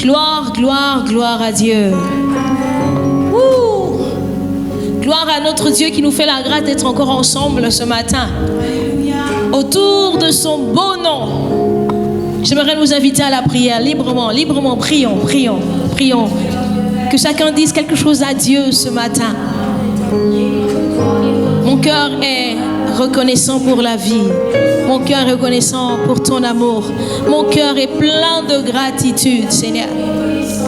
Gloire, gloire, gloire à Dieu. Ouh. Gloire à notre Dieu qui nous fait la grâce d'être encore ensemble ce matin. Autour de son beau nom. J'aimerais nous inviter à la prière librement, librement. Prions, prions, prions. Que chacun dise quelque chose à Dieu ce matin. Mon cœur est reconnaissant pour la vie. Mon cœur est reconnaissant pour ton amour. Mon cœur est plein de gratitude, Seigneur.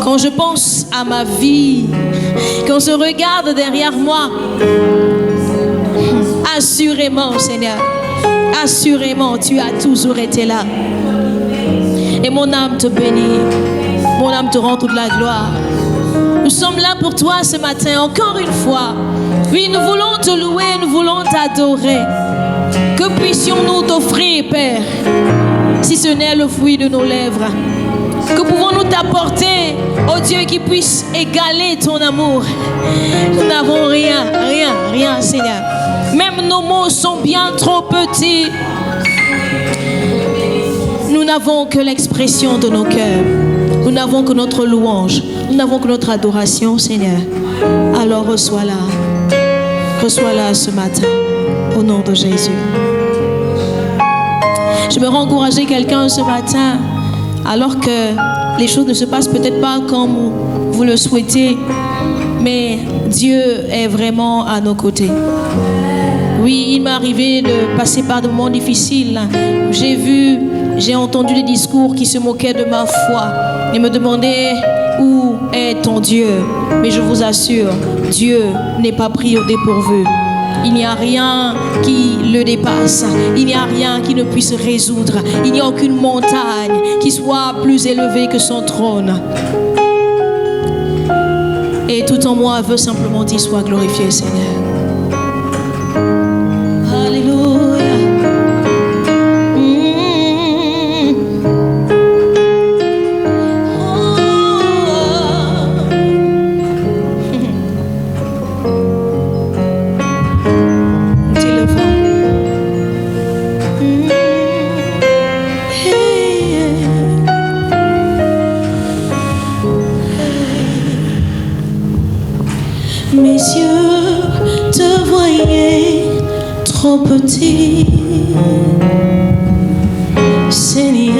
Quand je pense à ma vie, quand je regarde derrière moi, assurément, Seigneur, assurément, tu as toujours été là. Et mon âme te bénit. Mon âme te rend toute la gloire. Nous sommes là pour toi ce matin, encore une fois. Oui, nous voulons te louer, nous voulons t'adorer. Que puissions-nous t'offrir, Père, si ce n'est le fruit de nos lèvres? Que pouvons-nous t'apporter, oh Dieu, qui puisse égaler ton amour? Nous n'avons rien, rien, rien, Seigneur. Même nos mots sont bien trop petits. Nous n'avons que l'expression de nos cœurs. Nous n'avons que notre louange. Nous n'avons que notre adoration, Seigneur. Alors reçois-la. Reçois-la ce matin, au nom de Jésus. J'aimerais encourager quelqu'un ce matin, alors que les choses ne se passent peut-être pas comme vous le souhaitez, mais Dieu est vraiment à nos côtés. Oui, il m'est arrivé de passer par des moments difficiles. J'ai entendu des discours qui se moquaient de ma foi et me demandaient où est ton Dieu. Mais je vous assure, Dieu n'est pas pris au dépourvu. Il n'y a rien qui le dépasse. Il n'y a rien qui ne puisse résoudre. Il n'y a aucune montagne qui soit plus élevée que son trône. Et tout en moi veut simplement dire sois glorifié, Seigneur. Alléluia. Mes yeux te voyaient trop petit, Seigneur,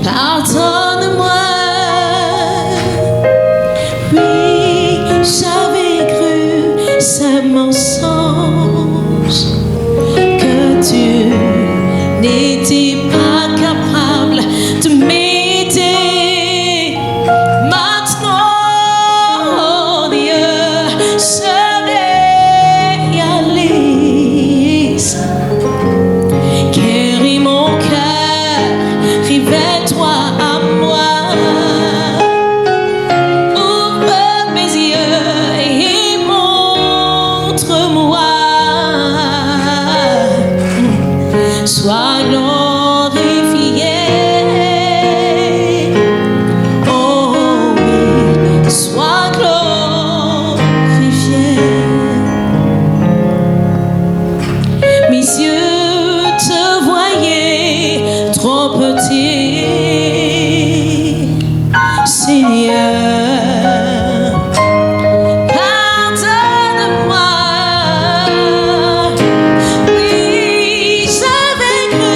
pardonne-moi. Oui, j'avais cru ce mensonge que tu n'étais pas capable de m'aider. Sois glorifié, oh oui, sois glorifié. Mes yeux te voyaient trop petit, Seigneur. Pardonne-moi, oui, j'avais cru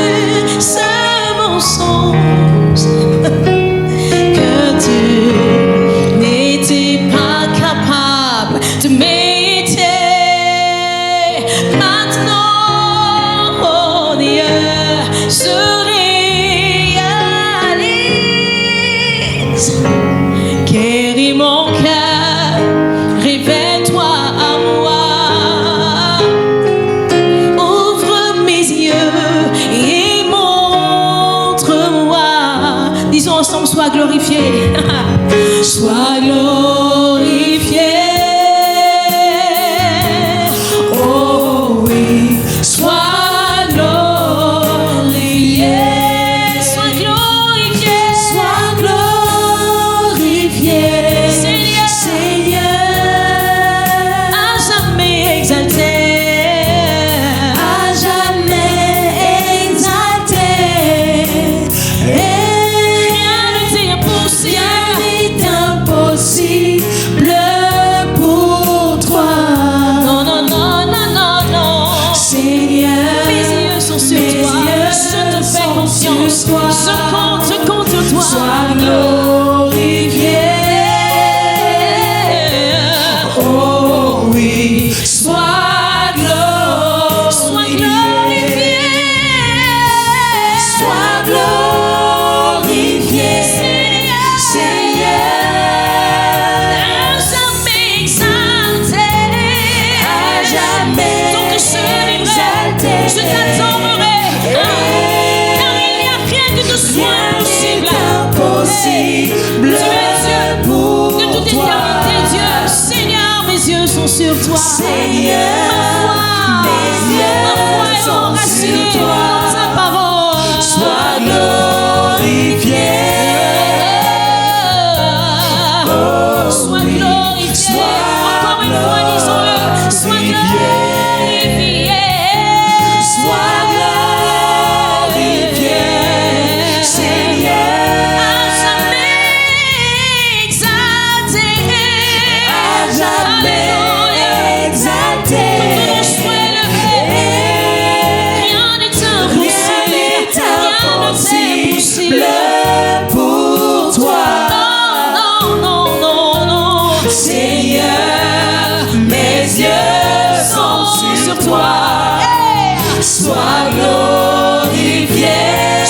sois glorifié.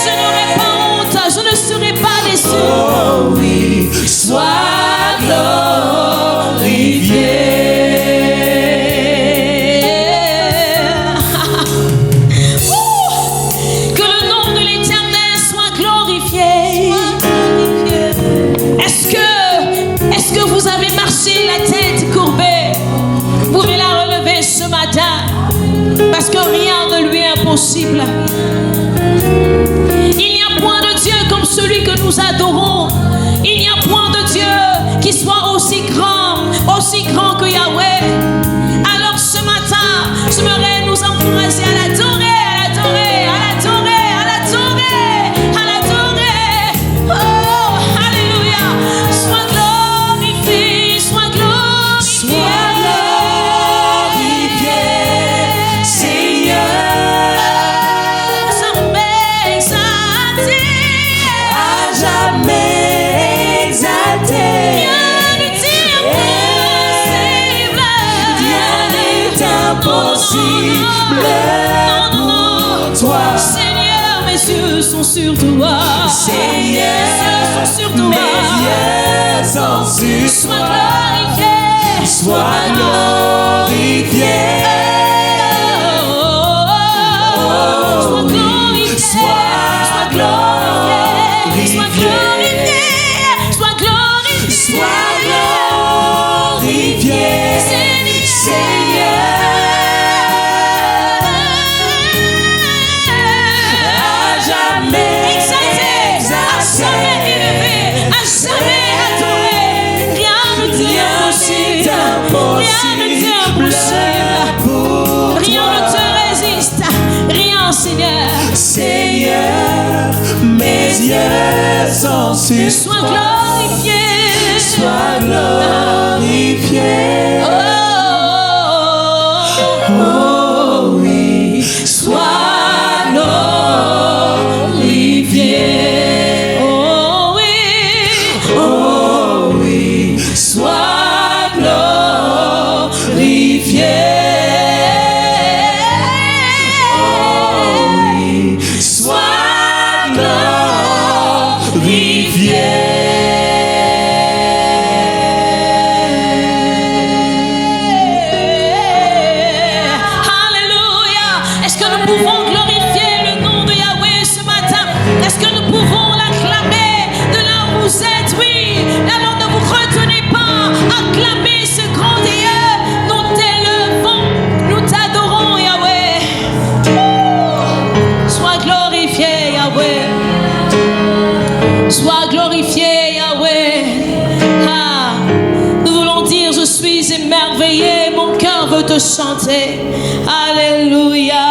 Je n'aurai pas honte, je ne serai pas déçu. Oh oui, sois glorifié. Que le nom de l'Éternel soit glorifié. Est-ce que vous avez marché la tête courbée? Vous pouvez la relever ce matin, parce que rien ne lui est impossible. Il n'y a point de Dieu comme celui que nous adorons. Il n'y a point de Dieu qui soit aussi grand que Yahweh. Alors ce matin, j'aimerais nous encourager à l'adorer, à l'adorer, à l'adorer, à l'adorer, à l'adorer. Oh, alléluia. Sois glorifié, sois glorifié. Sois glorifié, Seigneur. Jamais exalté, À jamais exalté. rien n'est impossible. Impossible pour toi. Seigneur, mes yeux sont sur toi. Seigneur, mes yeux sont sur toi. mes yeux sont sur Sois toi. glorifié. Sois glorifié. Sois glorifié. Sois glorifié. Sois glorifié. Sois glorifié. Sois glorifié, Seigneur. À jamais Exalté, à jamais élevé, à jamais adoré. Rien ne t'est impossible. Rien ne t'est impossible. Rien ne te résiste. Rien, Seigneur. Seigneur, mes yeux sont sur Sois toi. glorifié. Sois glorifié. Oh oui, sois glorifié. Oh oui. Oh oui, sois glorifié. Oh oui, sois glorifié. Alléluia. Est-ce que nous pouvons glorifier le nom de Yahweh ce matin? Est-ce que nous pouvons l'acclamer de là où vous êtes? Oui. Alors ne vous retenez pas. Acclamez ce grand Dieu. Nous t'élevons. Nous t'adorons, Yahweh. Sois glorifié, Yahweh. Sois glorifié, Yahweh. Ah, nous voulons dire, je suis émerveillé, mon cœur veut te chanter. Alléluia.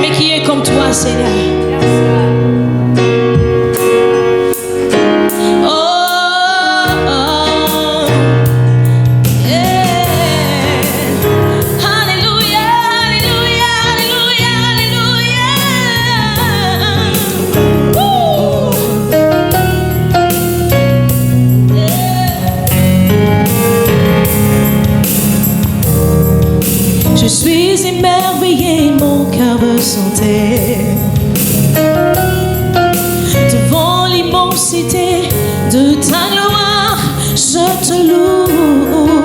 Mais qui est comme toi, Seigneur? Oh, oh, yeah. Alléluia, alléluia, alléluia, alléluia. Woo. Je suis émerveillé, mon cœur veut chanter. Devant l'immensité de ta gloire, je te loue.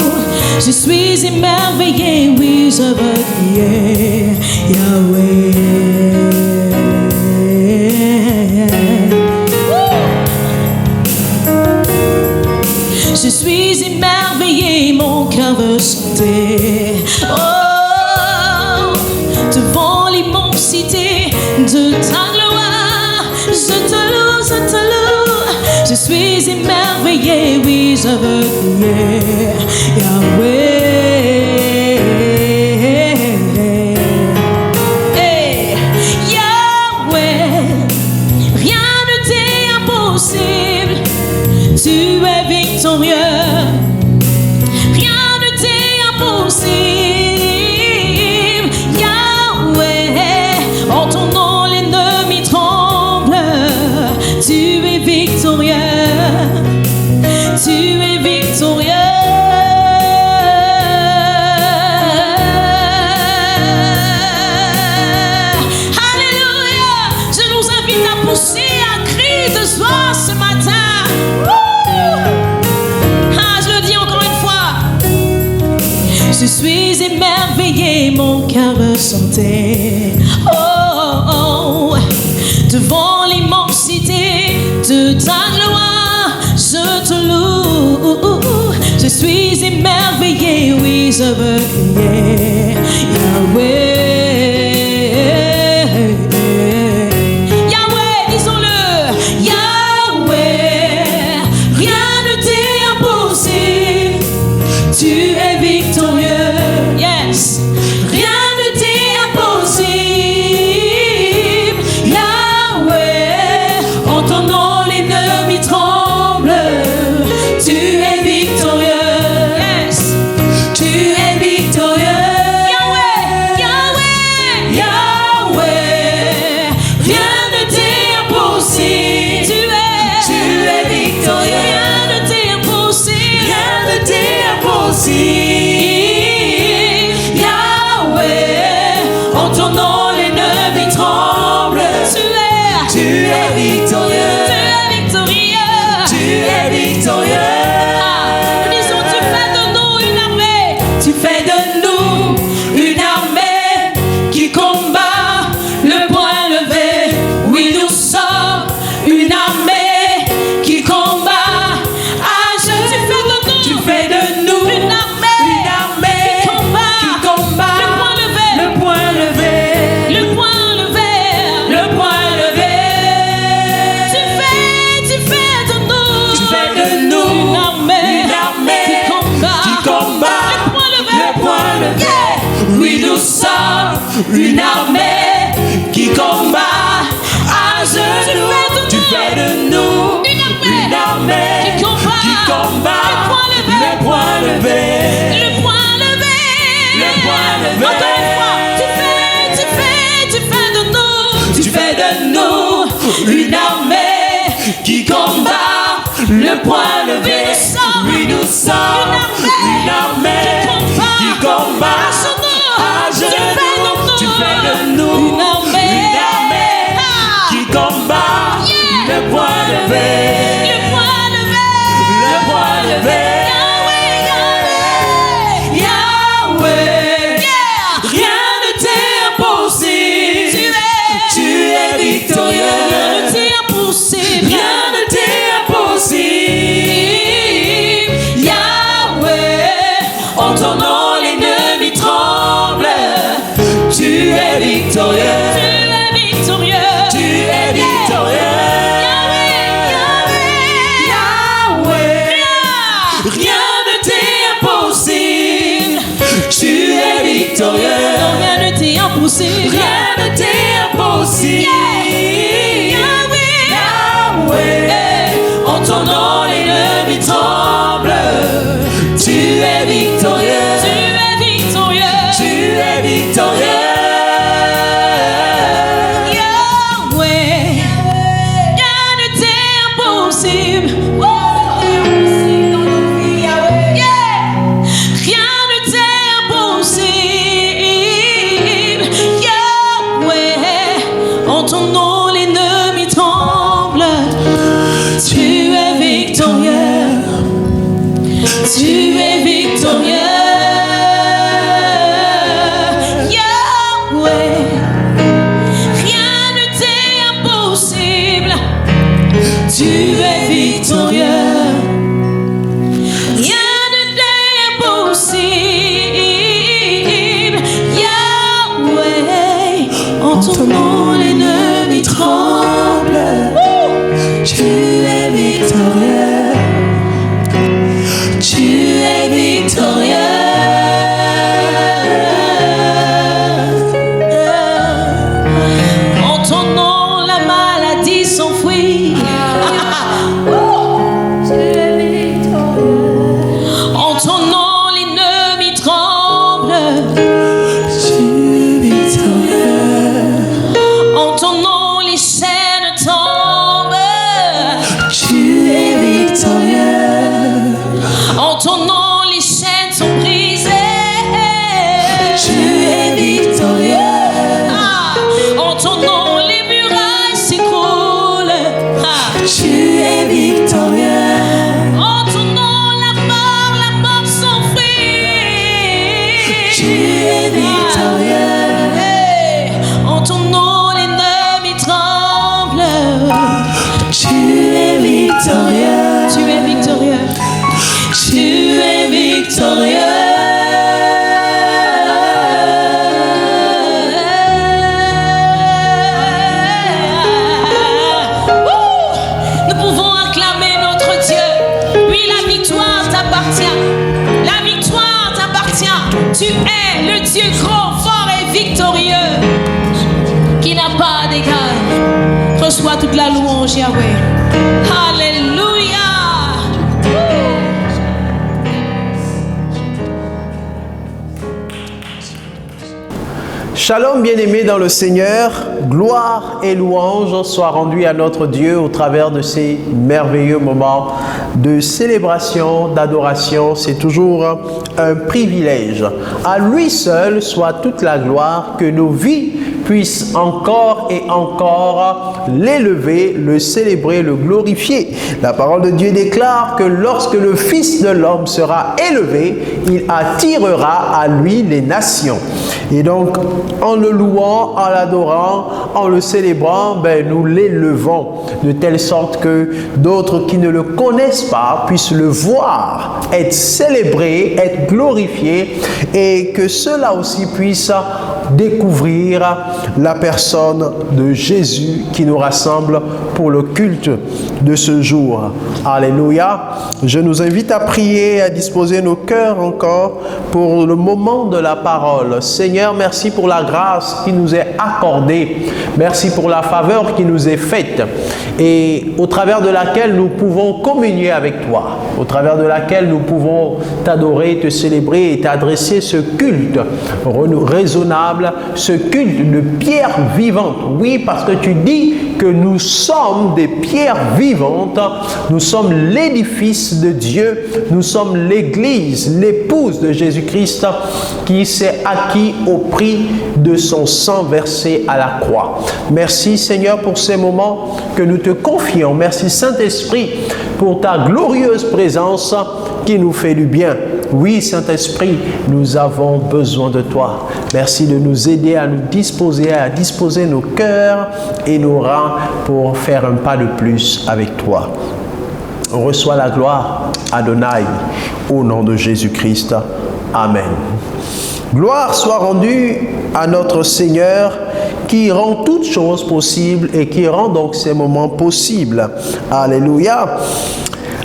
Je suis émerveillé, oui, je veux crier Yahweh. Je suis émerveillé, mon cœur veut chanter. Oh, devant l'immensité de ta gloire, je te loue, je te loue. Je suis émerveillé, oui, je veux crier Yahweh. Hey, Yahweh, rien ne t'est impossible. Tu es victorieux. Rien ne t'est impossible. Yahweh, en ton nom l'ennemi tremble. Tu es victorieux. Tu es victorieux. émerveillé, mon cœur ressentait. Oh, oh, oh. Devant l'immensité de ta gloire, je te loue. Je suis émerveillé, oui, je veux crier Yahweh. Yahweh, disons-le. Yahweh, rien ne t'est impossible. Tu es victorieux. Yes. Rien ne t'est impossible. Yahweh, en ton nom l'ennemi tremble. Tu es victorieux. Yes. Tu es victorieux. Yahweh, Yahweh, Yahweh, rien ne t'est impossible. Tu es victorieux. Rien ne t'est impossible. Rien ne t'est impossible. Yahweh, en ton nom l'ennemi tremble. Tu es victorieux. Tu es victorieux. Tu es victorieux. Nous disons, tu fais de nous une armée. Tu fais de nous une armée qui combat le poing levé. Oui, nous sommes une armée qui combat. Ah, tu fais de nous une armée qui combat le poing levé. Le poing levé. Le poing levé. Tu fais de nous une armée qui combat le poing levé. Yeah. Oui, nous sommes une armée qui combat à genoux. Tu fais de nous une armée qui combat le poing levé. Le poing levé. Le poing levé. Encore une fois, tu fais de nous une armée qui combat le poing levé. Oui, nous sommes une armée qui combat à genoux. Tu fais de nous une armée qui combat le poing levé. Le poing levé. Le poing levé. Yahweh, rien ne t'est impossible. Tu es victorieux. Rien ne t'est impossible. Rien ne t'est impossible. Yahweh, en ton nom l'ennemi tremble. Tu es victorieux. Tu es victorieux. Tu es victorieux. Yahweh, rien ne t'est impossible. Tu es victorieux. Non, rien ne t'est impossible. Rien ne t'est impossible. Yahweh, en ton nom l'ennemi tremble. Tu es victorieux. Tu es victorieux. Tu es victorieux. Yahweh, rien ne t'est impossible. Yeah. Rien ne t'est impossible. Yahweh, en ton nom l'ennemi tremble. Tu es victorieux. Tu es victorieux. glorieux, qui n'a pas d'égal. Reçois toute la louange, Yahweh. Alléluia. Shalom bien-aimés dans le Seigneur, gloire et louange soient rendues à notre Dieu au travers de ces merveilleux moments de célébration, d'adoration. C'est toujours un privilège. À lui seul soit toute la gloire, que nos vies puissent encore et encore l'élever, le célébrer, le glorifier. La parole de Dieu déclare que lorsque le Fils de l'homme sera élevé, il attirera à lui les nations. Et donc, en le louant, en l'adorant, en le célébrant, nous l'élevons de telle sorte que d'autres qui ne le connaissent pas puissent le voir, être célébré, être glorifié, et que ceux-là aussi puissent découvrir la personne de Jésus qui nous rassemble pour le culte de ce jour. Alléluia. Je nous invite à prier, à disposer nos cœurs encore pour le moment de la parole. Seigneur, merci pour la grâce qui nous est accordée. Merci pour la faveur qui nous est faite et au travers de laquelle nous pouvons communier avec toi, au travers de laquelle nous pouvons t'adorer, te célébrer et t'adresser ce culte raisonnable, ce culte de pierre vivante. Oui, parce que tu dis que nous sommes des pierres vivantes, nous sommes l'édifice de Dieu, nous sommes l'Église, l'épouse de Jésus-Christ qui s'est acquis au prix de son sang versé à la croix. Merci Seigneur pour ces moments que nous te confions. Merci Saint-Esprit pour ta glorieuse présence qui nous fait du bien. Oui, Saint-Esprit, nous avons besoin de toi. Merci de nous aider à nous disposer, à disposer nos cœurs et nos reins pour faire un pas de plus avec toi. On reçoit la gloire, Adonai, au nom de Jésus-Christ. Amen. Gloire soit rendue à notre Seigneur qui rend toutes choses possibles et qui rend donc ces moments possibles. Alléluia.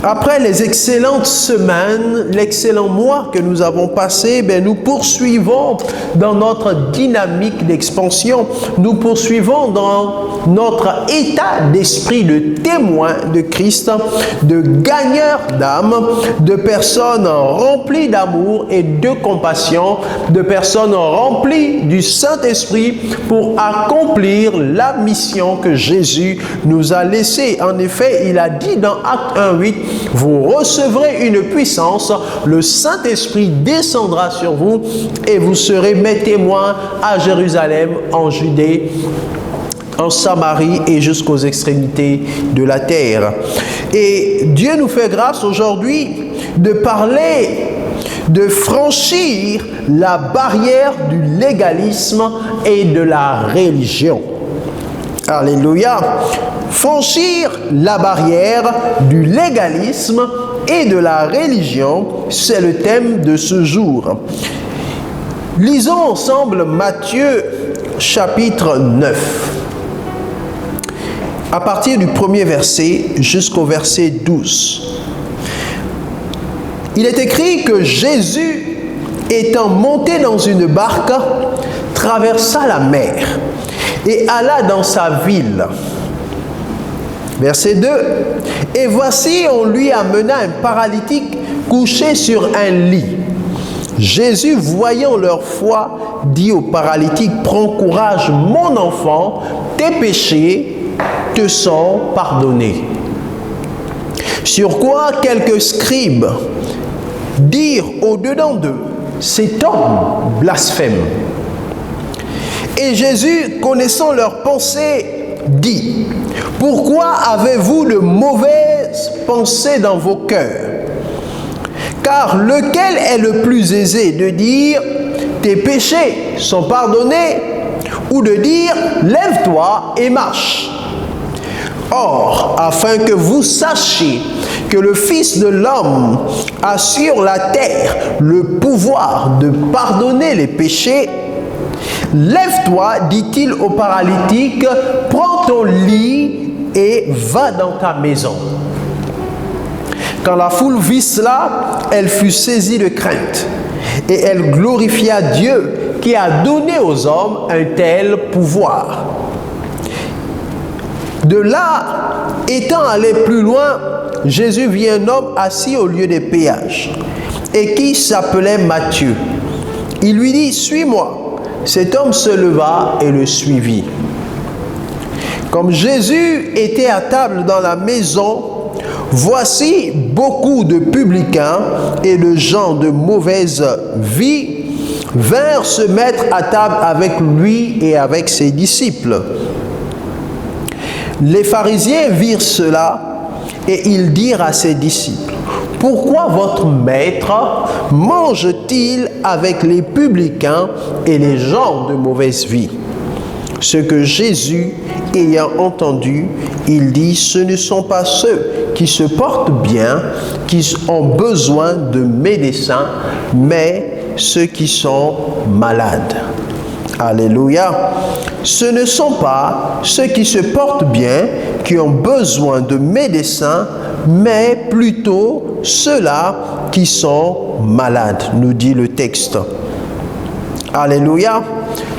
Après les excellentes semaines, l'excellent mois que nous avons passé, nous poursuivons dans notre dynamique d'expansion. Nous poursuivons dans notre état d'esprit de témoin de Christ, de gagneur d'âme, de personnes remplies d'amour et de compassion, de personnes remplies du Saint-Esprit pour accomplir la mission que Jésus nous a laissée. En effet, il a dit dans Acte 1:8, vous recevrez une puissance, le Saint-Esprit descendra sur vous et vous serez mes témoins à Jérusalem, en Judée, en Samarie et jusqu'aux extrémités de la terre. Et Dieu nous fait grâce aujourd'hui de parler, de franchir la barrière du légalisme et de la religion. Alléluia. Franchir la barrière du légalisme et de la religion, c'est le thème de ce jour. Lisons ensemble Matthieu chapitre 9, à partir du premier verset jusqu'au verset 12. Il est écrit que Jésus, étant monté dans une barque, traversa la mer et alla dans sa ville. Verset 2. Et voici, on lui amena un paralytique couché sur un lit. Jésus, voyant leur foi, dit au paralytique, prends courage, mon enfant, tes péchés te sont pardonnés. Sur quoi quelques scribes dirent au-dedans d'eux, cet homme blasphème. Et Jésus, connaissant leurs pensées, dit, pourquoi avez-vous de mauvaises pensées dans vos cœurs? Car lequel est le plus aisé, de dire, tes péchés sont pardonnés, ou de dire, lève-toi et marche? Or, afin que vous sachiez que le Fils de l'homme a sur la terre le pouvoir de pardonner les péchés, lève-toi, dit-il au paralytique, prends ton lit et va dans ta maison. Quand la foule vit cela, elle fut saisie de crainte et elle glorifia Dieu qui a donné aux hommes un tel pouvoir. De là, étant allé plus loin, Jésus vit un homme assis au lieu des péages et qui s'appelait Matthieu. Il lui dit, « Suis-moi ». Cet homme se leva et le suivit. Comme Jésus était à table dans la maison, voici beaucoup de publicains et de gens de mauvaise vie vinrent se mettre à table avec lui et avec ses disciples. Les pharisiens virent cela et ils dirent à ses disciples, « Pourquoi votre maître mange-t-il avec les publicains et les gens de mauvaise vie ?» Ce que Jésus, ayant entendu, il dit, « Ce ne sont pas ceux qui se portent bien, qui ont besoin de médecins, mais ceux qui sont malades. » Alléluia. Ce ne sont pas ceux qui se portent bien, qui ont besoin de médecins, mais plutôt ceux-là qui sont malades, nous dit le texte. Alléluia.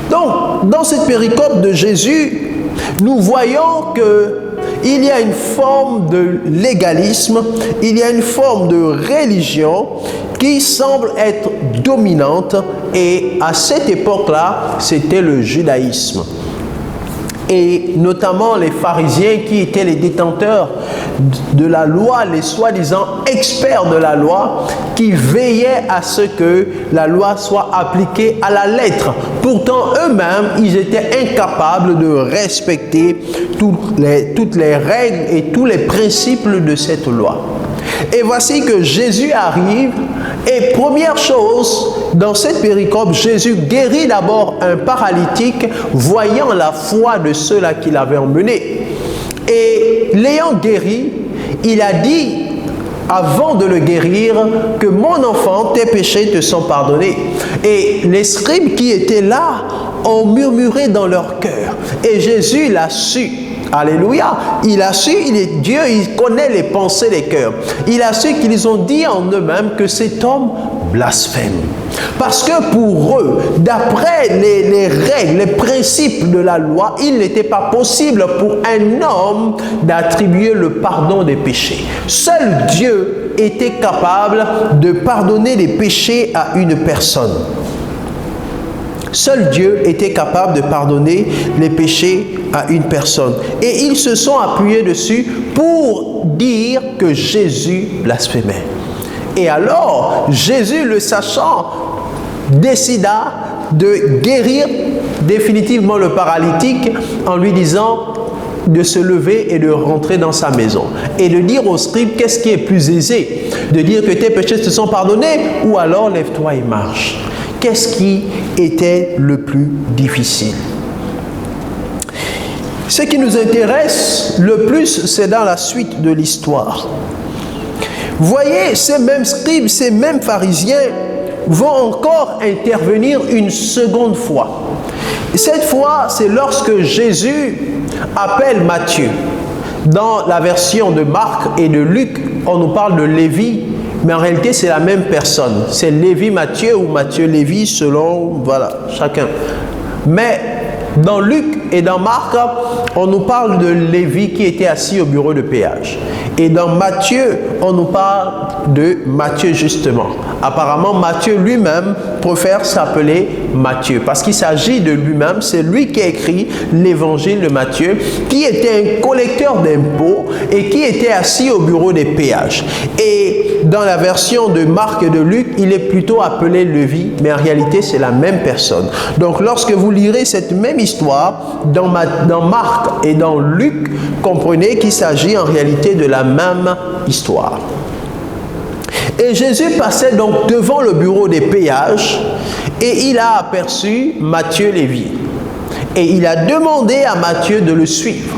Donc, dans cette péricope de Jésus, nous voyons qu'il y a une forme de légalisme, il y a une forme de religion qui semble être dominante, et à cette époque-là, c'était le judaïsme. Et notamment les pharisiens qui étaient les détenteurs de la loi, les soi-disant experts de la loi, qui veillaient à ce que la loi soit appliquée à la lettre. Pourtant, eux-mêmes, ils étaient incapables de respecter toutes les règles et tous les principes de cette loi. Et voici que Jésus arrive, et première chose, dans cette péricope, Jésus guérit d'abord un paralytique, voyant la foi de ceux-là qui l'avaient emmené. Et l'ayant guéri, il a dit, avant de le guérir, que mon enfant, tes péchés te sont pardonnés. Et les scribes qui étaient là ont murmuré dans leur cœur. Et Jésus l'a su. Alléluia. Il a su, il est Dieu, il connaît les pensées des cœurs. Il a su qu'ils ont dit en eux-mêmes que cet homme blasphème. Parce que pour eux, d'après les règles, les principes de la loi, il n'était pas possible pour un homme d'attribuer le pardon des péchés. Seul Dieu était capable de pardonner les péchés à une personne. Seul Dieu était capable de pardonner les péchés à une personne. Et ils se sont appuyés dessus pour dire que Jésus blasphémait. Et alors, Jésus, le sachant, décida de guérir définitivement le paralytique en lui disant de se lever et de rentrer dans sa maison. Et de dire aux scribes, qu'est-ce qui est plus aisé? De dire que tes péchés te sont pardonnés, ou alors lève-toi et marche. Qu'est-ce qui était le plus difficile? Ce qui nous intéresse le plus, c'est dans la suite de l'histoire. Voyez, ces mêmes scribes, ces mêmes pharisiens vont encore intervenir une seconde fois. Cette fois, c'est lorsque Jésus appelle Matthieu. Dans la version de Marc et de Luc, on nous parle de Lévi, mais en réalité, c'est la même personne. C'est Lévi-Matthieu ou Matthieu-Lévi selon, voilà, chacun. Mais dans Luc et dans Marc, on nous parle de Lévi qui était assis au bureau de péage. Et dans Matthieu, on nous parle de Matthieu justement. Apparemment, Matthieu lui-même préfère s'appeler Matthieu parce qu'il s'agit de lui-même. C'est lui qui a écrit l'évangile de Matthieu, qui était un collecteur d'impôts et qui était assis au bureau des péages. Et dans la version de Marc et de Luc, il est plutôt appelé Lévi, mais en réalité, c'est la même personne. Donc, lorsque vous lirez cette même histoire dans Marc et dans Luc, comprenez qu'il s'agit en réalité de la même histoire. Et Jésus passait donc devant le bureau des péages et il a aperçu Matthieu Lévi. Et il a demandé à Matthieu de le suivre.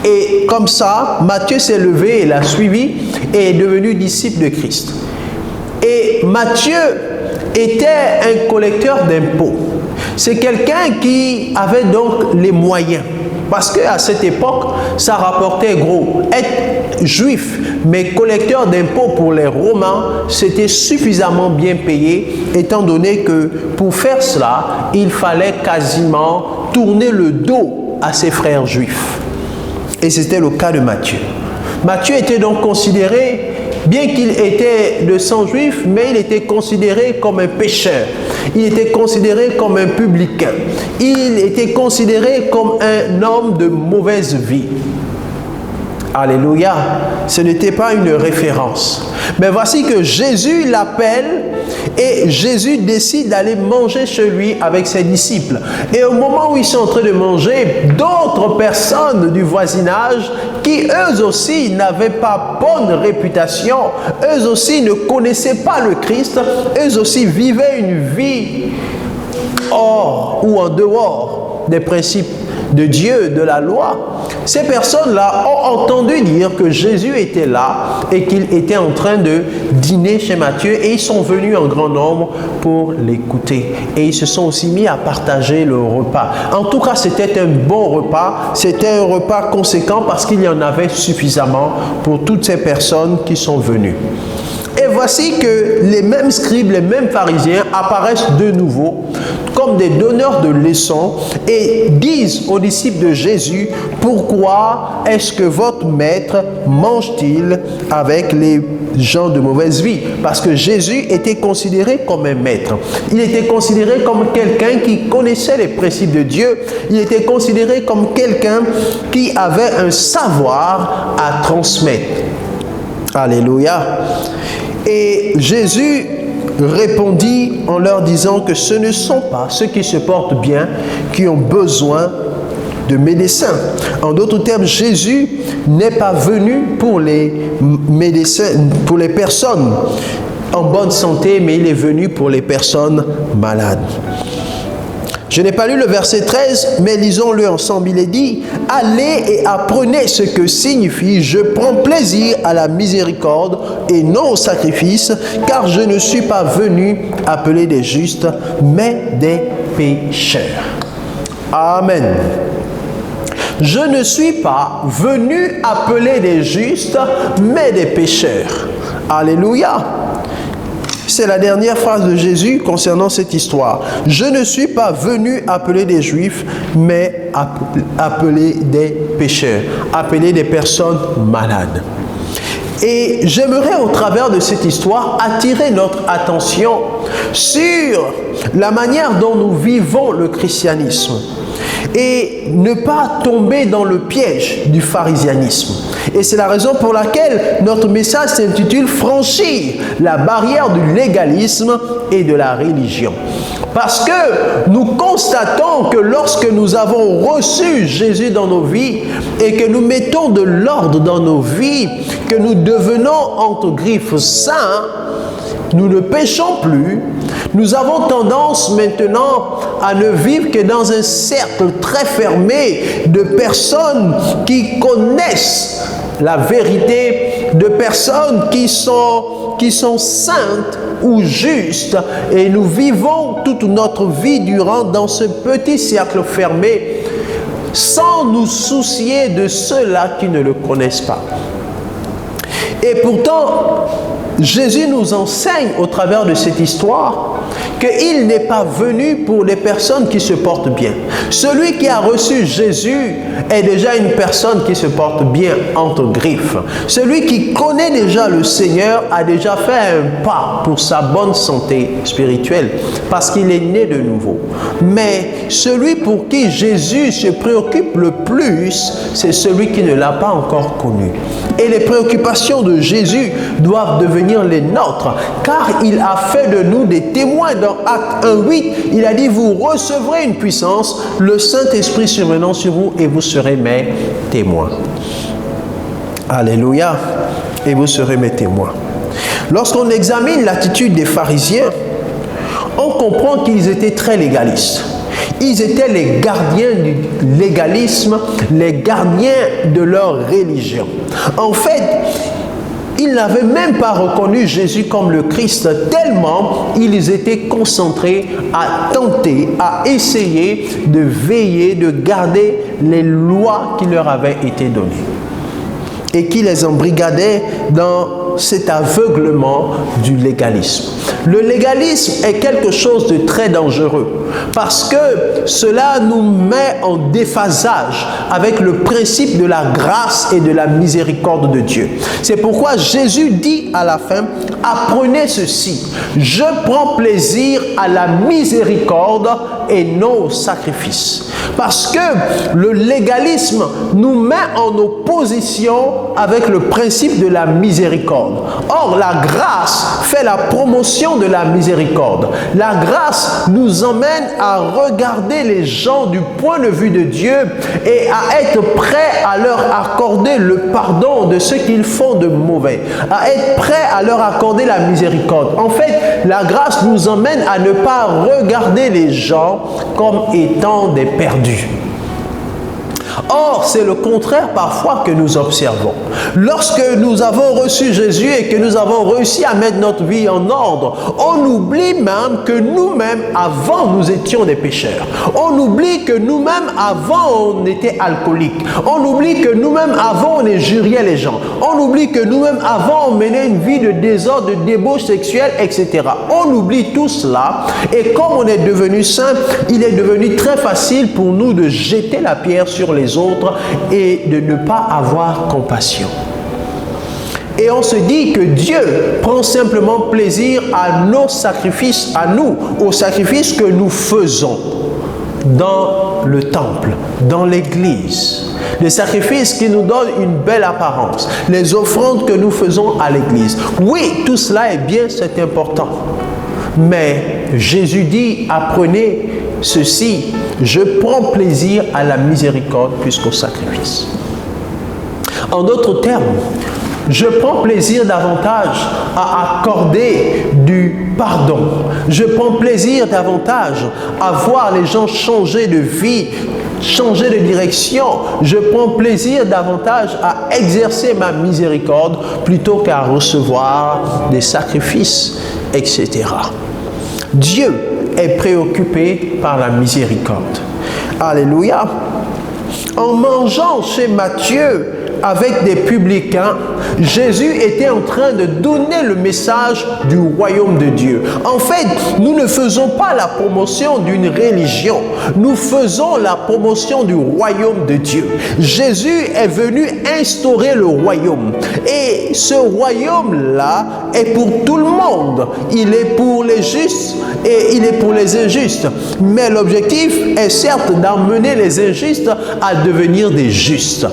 Et comme ça, Matthieu s'est levé et l'a suivi et est devenu disciple de Christ. Et Matthieu était un collecteur d'impôts. C'est quelqu'un qui avait donc les moyens. Parce qu'à cette époque, ça rapportait gros. Être juif, mais collecteur d'impôts pour les Romains, c'était suffisamment bien payé, étant donné que pour faire cela, il fallait quasiment tourner le dos à ses frères juifs. Et c'était le cas de Matthieu. Matthieu était donc considéré, bien qu'il était de sang juif, mais il était considéré comme un pécheur. Il était considéré comme un publicain. Il était considéré comme un homme de mauvaise vie. Alléluia. Ce n'était pas une référence. Mais voici que Jésus l'appelle et Jésus décide d'aller manger chez lui avec ses disciples. Et au moment où ils sont en train de manger, d'autres personnes du voisinage qui eux aussi n'avaient pas bonne réputation, eux aussi ne connaissaient pas le Christ, eux aussi vivaient une vie hors ou en dehors des principes de Dieu, de la loi. Ces personnes-là ont entendu dire que Jésus était là et qu'il était en train de dîner chez Matthieu et ils sont venus en grand nombre pour l'écouter. Et ils se sont aussi mis à partager le repas. En tout cas, c'était un bon repas. C'était un repas conséquent parce qu'il y en avait suffisamment pour toutes ces personnes qui sont venues. Et voici que les mêmes scribes, les mêmes pharisiens apparaissent de nouveau comme des donneurs de leçons et disent aux disciples de Jésus: pourquoi est-ce que votre maître mange-t-il avec les gens de mauvaise vie? Parce que Jésus était considéré comme un maître. Il était considéré comme quelqu'un qui connaissait les principes de Dieu. Il était considéré comme quelqu'un qui avait un savoir à transmettre. Alléluia. Et Jésus répondit en leur disant que ce ne sont pas ceux qui se portent bien qui ont besoin de médecins. En d'autres termes, Jésus n'est pas venu pour les médecins, pour les personnes en bonne santé, mais il est venu pour les personnes malades. Je n'ai pas lu le verset 13, mais lisons-le ensemble. Il est dit: allez et apprenez ce que signifie je prends plaisir à la miséricorde et non au sacrifice, car je ne suis pas venu appeler des justes, mais des pécheurs. Amen. Je ne suis pas venu appeler des justes, mais des pécheurs. Alléluia. C'est la dernière phrase de Jésus concernant cette histoire. Je ne suis pas venu appeler des juifs, mais appeler des pécheurs, appeler des personnes malades. Et j'aimerais au travers de cette histoire attirer notre attention sur la manière dont nous vivons le christianisme et ne pas tomber dans le piège du pharisianisme. Et c'est la raison pour laquelle notre message s'intitule « Franchir la barrière du légalisme et de la religion ». Parce que nous constatons que lorsque nous avons reçu Jésus dans nos vies et que nous mettons de l'ordre dans nos vies, que nous devenons entre griffes saints, nous ne péchons plus, nous avons tendance maintenant à ne vivre que dans un cercle très fermé de personnes qui connaissent la vérité, de personnes qui sont saintes ou justes, et nous vivons toute notre vie durant dans ce petit cercle fermé sans nous soucier de ceux-là qui ne le connaissent pas. Et pourtant, Jésus nous enseigne au travers de cette histoire qu'il n'est pas venu pour les personnes qui se portent bien. Celui qui a reçu Jésus est déjà une personne qui se porte bien entre griffes. Celui qui connaît déjà le Seigneur a déjà fait un pas pour sa bonne santé spirituelle parce qu'il est né de nouveau. Mais celui pour qui Jésus se préoccupe le plus, c'est celui qui ne l'a pas encore connu. Et les préoccupations de Jésus doivent devenir les nôtres, car il a fait de nous des témoins. Dans Acte 1:8, il a dit: vous recevrez une puissance, le Saint-Esprit survenant sur vous, et vous serez mes témoins. Alléluia. Et vous serez mes témoins. Lorsqu'on examine l'attitude des pharisiens, on comprend qu'ils étaient très légalistes. Ils étaient les gardiens du légalisme, les gardiens de leur religion. En fait, ils n'avaient même pas reconnu Jésus comme le Christ, tellement ils étaient concentrés à tenter, à essayer de veiller, de garder les lois qui leur avaient été données. et qui les embrigadait dans cet aveuglement du légalisme. Le légalisme est quelque chose de très dangereux parce que cela nous met en déphasage avec le principe de la grâce et de la miséricorde de Dieu. C'est pourquoi Jésus dit à la fin, apprenez ceci, je prends plaisir à la miséricorde et non au sacrifice. Parce que le légalisme nous met en opposition avec le principe de la miséricorde. Or, la grâce fait la promotion de la miséricorde. La grâce nous emmène à regarder les gens du point de vue de Dieu et à être prêt à leur accorder le pardon de ce qu'ils font de mauvais, à être prêt à leur accorder la miséricorde. En fait, la grâce nous emmène à ne pas regarder les gens comme étant des perdus. Or, c'est le contraire parfois que nous observons. Lorsque nous avons reçu Jésus et que nous avons réussi à mettre notre vie en ordre, on oublie même que nous-mêmes, avant, nous étions des pécheurs. On oublie que nous-mêmes, avant, on était alcooliques. On oublie que nous-mêmes, avant, on injuriait les gens. On oublie que nous-mêmes, avant, on menait une vie de désordre, de débauche sexuelle, etc. On oublie tout cela. Et comme on est devenu saint, il est devenu très facile pour nous de jeter la pierre sur les autres et de ne pas avoir compassion. Et on se dit que Dieu prend simplement plaisir à nos sacrifices, à nous, aux sacrifices que nous faisons dans le temple, dans l'église. Les sacrifices qui nous donnent une belle apparence, les offrandes que nous faisons à l'église. Oui, tout cela est bien, c'est important. Mais Jésus dit, apprenez ceci, je prends plaisir à la miséricorde plus qu'au sacrifice. En d'autres termes, je prends plaisir davantage à accorder du pardon. Je prends plaisir davantage à voir les gens changer de vie, changer de direction. Je prends plaisir davantage à exercer ma miséricorde plutôt qu'à recevoir des sacrifices, etc. Dieu est préoccupé par la miséricorde. Alléluia. En mangeant chez Matthieu avec des publicains, Jésus était en train de donner le message du royaume de Dieu. En fait, nous ne faisons pas la promotion d'une religion, nous faisons la promotion du royaume de Dieu. Jésus est venu instaurer le royaume. Et ce royaume-là est pour tout le monde. Il est pour les justes et il est pour les injustes. Mais l'objectif est certes d'emmener les injustes à devenir des justes.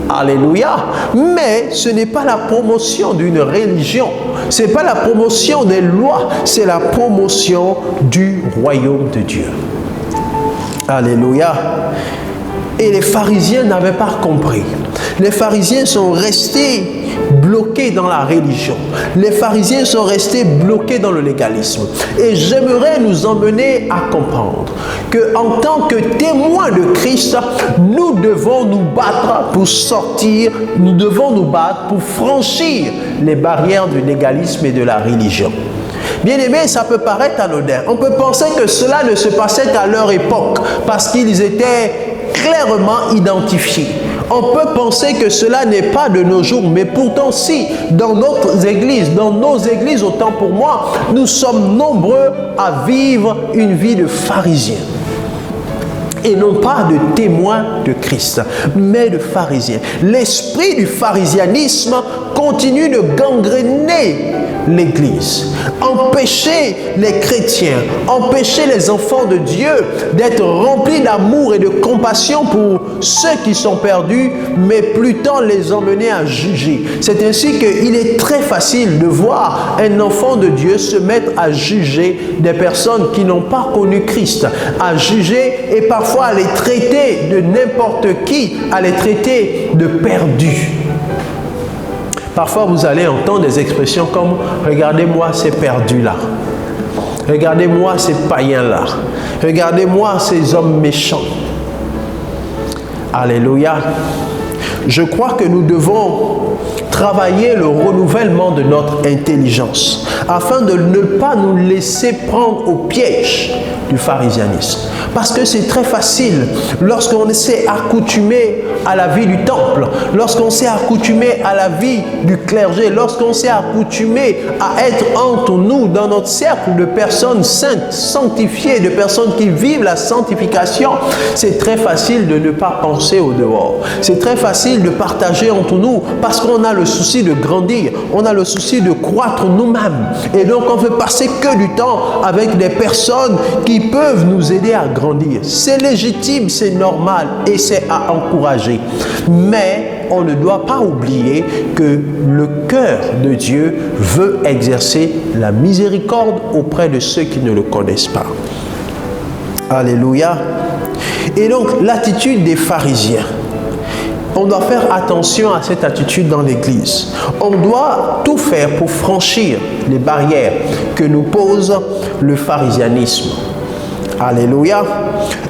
Alléluia. Mais ce n'est pas la promotion d'une religion. Ce n'est pas la promotion des lois. C'est la promotion du royaume de Dieu. Alléluia. Et les pharisiens n'avaient pas compris. Les pharisiens sont restés bloqués dans la religion. Les pharisiens sont restés bloqués dans le légalisme. Et j'aimerais nous emmener à comprendre qu'en tant que témoins de Christ, nous devons nous battre pour sortir, nous devons nous battre pour franchir les barrières du légalisme et de la religion. Bien aimé, ça peut paraître anodin. On peut penser que cela ne se passait qu'à leur époque parce qu'ils étaient clairement identifiés. On peut penser que cela n'est pas de nos jours, mais pourtant si, dans nos églises, autant pour moi, nous sommes nombreux à vivre une vie de pharisiens. Et non pas de témoins de Christ, mais de pharisiens. L'esprit du pharisianisme continue de gangréner l'Église, empêcher les chrétiens, empêcher les enfants de Dieu d'être remplis d'amour et de compassion pour ceux qui sont perdus, mais plutôt les emmener à juger. C'est ainsi qu'il est très facile de voir un enfant de Dieu se mettre à juger des personnes qui n'ont pas connu Christ, à juger et parfois à les traiter de n'importe qui, à les traiter de perdus. Parfois, vous allez entendre des expressions comme « Regardez-moi ces perdus-là. Regardez-moi ces païens-là. Regardez-moi ces hommes méchants. » Alléluia. Je crois que nous devons travailler le renouvellement de notre intelligence afin de ne pas nous laisser prendre au piège du pharisianisme. Parce que c'est très facile, lorsqu'on s'est accoutumé à la vie du temple, lorsqu'on s'est accoutumé à la vie du clergé, lorsqu'on s'est accoutumé à être entre nous, dans notre cercle de personnes saintes, sanctifiées, de personnes qui vivent la sanctification, c'est très facile de ne pas penser au dehors. C'est très facile de partager entre nous parce qu'on a le souci de grandir, on a le souci de croître nous-mêmes. Et donc on veut passer que du temps avec des personnes qui peuvent nous aider à grandir. C'est légitime, c'est normal et c'est à encourager. Mais on ne doit pas oublier que le cœur de Dieu veut exercer la miséricorde auprès de ceux qui ne le connaissent pas. Alléluia. Et donc l'attitude des pharisiens, on doit faire attention à cette attitude dans l'Église. On doit tout faire pour franchir les barrières que nous pose le pharisianisme. Alléluia.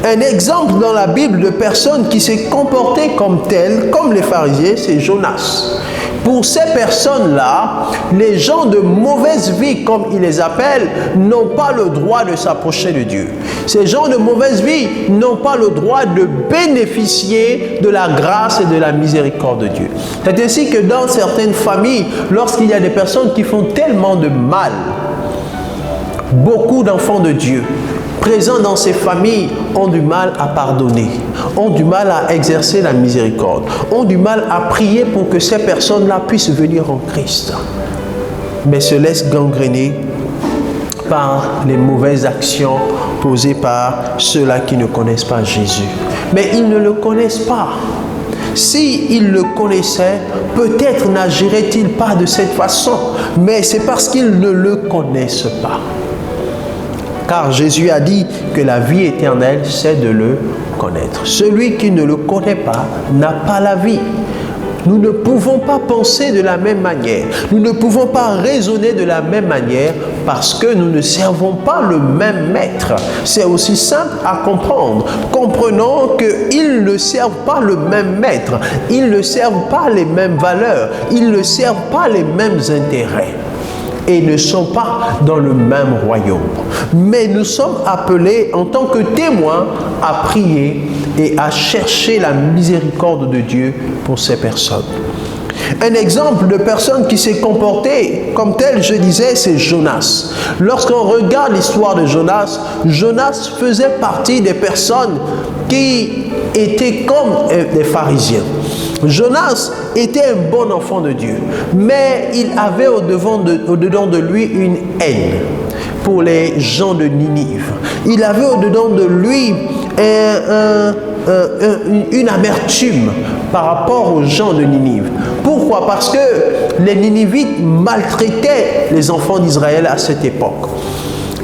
Un exemple dans la Bible de personne qui s'est comportée comme telle, comme les pharisiens, c'est Jonas. Pour ces personnes-là, les gens de mauvaise vie, comme ils les appellent, n'ont pas le droit de s'approcher de Dieu. Ces gens de mauvaise vie n'ont pas le droit de bénéficier de la grâce et de la miséricorde de Dieu. C'est ainsi que dans certaines familles, lorsqu'il y a des personnes qui font tellement de mal, beaucoup d'enfants de Dieu présents dans ces familles ont du mal à pardonner, ont du mal à exercer la miséricorde, ont du mal à prier pour que ces personnes-là puissent venir en Christ, mais se laissent gangréner par les mauvaises actions posées par ceux-là qui ne connaissent pas Jésus. Mais ils ne le connaissent pas. S'ils le connaissaient, peut-être n'agiraient-ils pas de cette façon, mais c'est parce qu'ils ne le connaissent pas. Car Jésus a dit que la vie éternelle, c'est de le connaître. Celui qui ne le connaît pas n'a pas la vie. Nous ne pouvons pas penser de la même manière. Nous ne pouvons pas raisonner de la même manière parce que nous ne servons pas le même maître. C'est aussi simple à comprendre. Comprenons qu'ils ne servent pas le même maître. Ils ne servent pas les mêmes valeurs. Ils ne servent pas les mêmes intérêts. Et ne sont pas dans le même royaume. Mais nous sommes appelés en tant que témoins à prier et à chercher la miséricorde de Dieu pour ces personnes. Un exemple de personne qui s'est comportée comme tel, je disais, c'est Jonas. Lorsqu'on regarde l'histoire de Jonas, Jonas faisait partie des personnes qui étaient comme des pharisiens. Jonas était un bon enfant de Dieu, mais il avait au-dedans de lui une haine pour les gens de Ninive. Il avait au-dedans de lui une amertume par rapport aux gens de Ninive. Pourquoi? Parce que les Ninivites maltraitaient les enfants d'Israël à cette époque.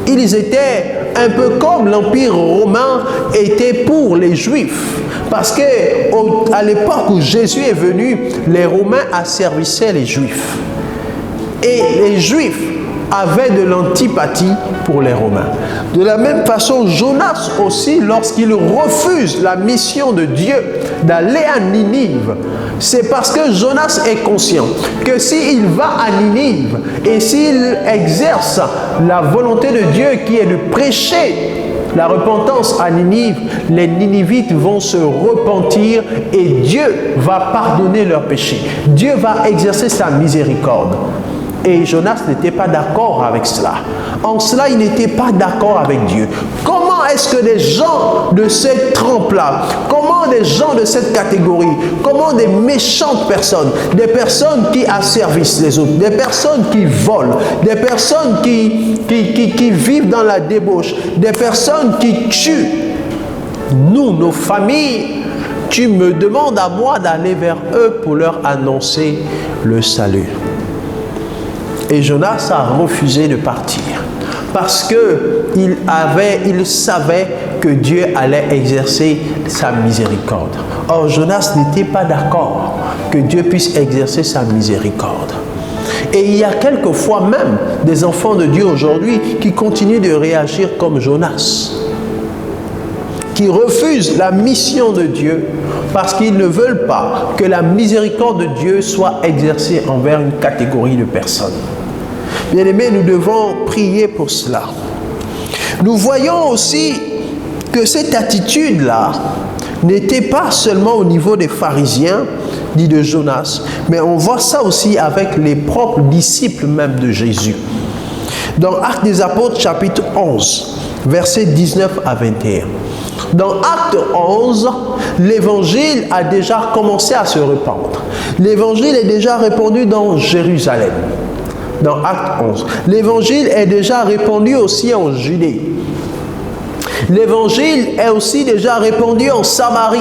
Ils étaient un peu comme l'Empire romain était pour les Juifs. Parce qu'à l'époque où Jésus est venu, les Romains asservissaient les Juifs. Et les Juifs avaient de l'antipathie pour les Romains. De la même façon, Jonas aussi, lorsqu'il refuse la mission de Dieu d'aller à Ninive, c'est parce que Jonas est conscient que s'il va à Ninive et s'il exerce la volonté de Dieu qui est de prêcher la repentance à Ninive, les Ninivites vont se repentir et Dieu va pardonner leurs péchés. Dieu va exercer sa miséricorde. Et Jonas n'était pas d'accord avec cela. En cela, il n'était pas d'accord avec Dieu. Comment est-ce que des gens de cette trempe-là, comment des gens de cette catégorie, comment des méchantes personnes, des personnes qui asservissent les autres, des personnes qui volent, des personnes qui vivent dans la débauche, des personnes qui tuent, nous, nos familles, tu me demandes à moi d'aller vers eux pour leur annoncer le salut. Et Jonas a refusé de partir parce qu'il savait que Dieu allait exercer sa miséricorde. Or, Jonas n'était pas d'accord que Dieu puisse exercer sa miséricorde. Et il y a quelquefois même des enfants de Dieu aujourd'hui qui continuent de réagir comme Jonas, qui refusent la mission de Dieu parce qu'ils ne veulent pas que la miséricorde de Dieu soit exercée envers une catégorie de personnes. Bien-aimés, nous devons prier pour cela. Nous voyons aussi que cette attitude-là n'était pas seulement au niveau des pharisiens, ni de Jonas, mais on voit ça aussi avec les propres disciples même de Jésus. Dans Actes des Apôtres, chapitre 11, versets 19 à 21. Dans Acte 11, l'évangile a déjà commencé à se répandre. L'évangile est déjà répandu dans Jérusalem. Dans Acte 11. L'évangile est déjà répandu aussi en Judée. L'évangile est aussi déjà répandu en Samarie.